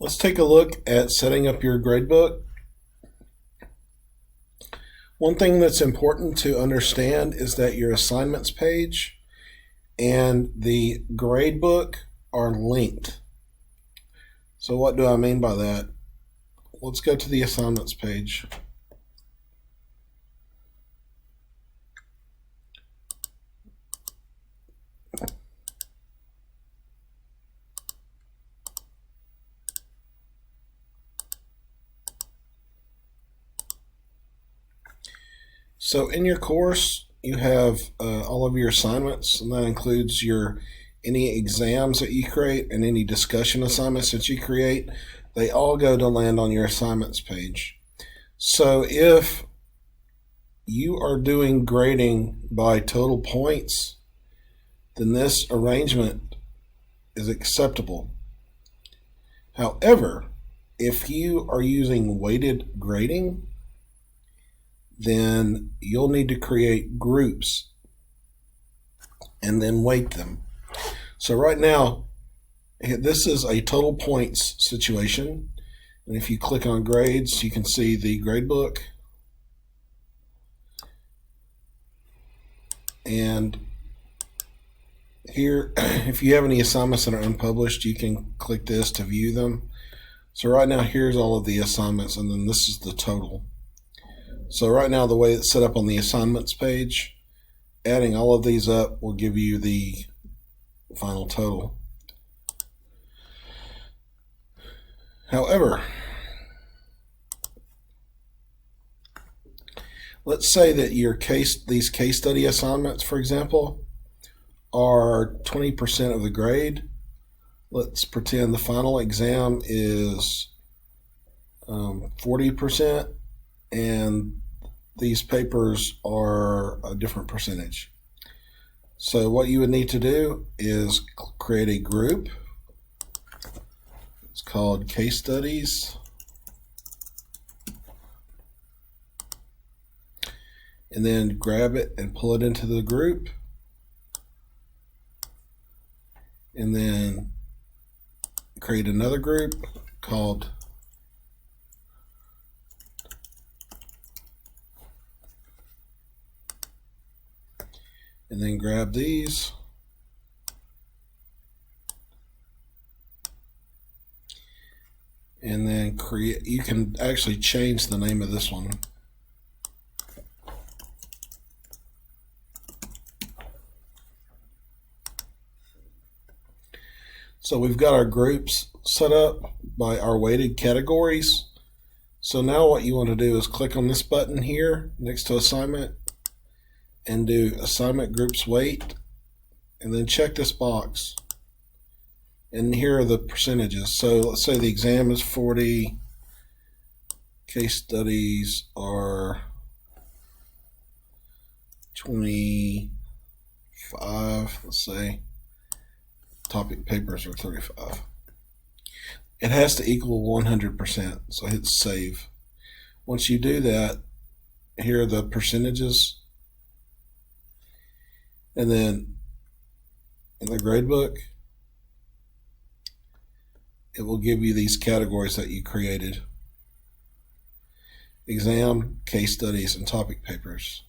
Let's take a look at setting up your gradebook. One thing that's important to understand is that your assignments page and the gradebook are linked. So what do I mean by that? Let's go to the assignments page. So in your course, you have all of your assignments, and that includes any exams that you create and any discussion assignments that you create. They all go to land on your assignments page. So if you are doing grading by total points, then this arrangement is acceptable. However, if you are using weighted grading, then you'll need to create groups and then weight them. So right now, this is a total points situation. And if you click on grades, you can see the gradebook. And here, if you have any assignments that are unpublished, you can click this to view them. So right now, here's all of the assignments, and then this is the total. So right now, the way it's set up on the assignments page, adding all of these up will give you the final total. However, let's say that these case study assignments, for example, are 20% of the grade. Let's pretend the final exam is 40%. And these papers are a different percentage. So what you would need to do is create a group. It's called case studies. And then grab it and pull it into the group. And then create another group called and then grab these and then create. You can actually change the name of this one. So we've got our groups set up by our weighted categories. So now what you want to do is click on this button here next to assignment and do assignment groups weight, and then check this box, and here are the percentages. So let's say the exam is 40, case studies are 25, let's say topic papers are 35. It has to equal 100%, so hit save. Once you do that, here are the percentages. And then in the gradebook, it will give you these categories that you created: exam, case studies, and topic papers.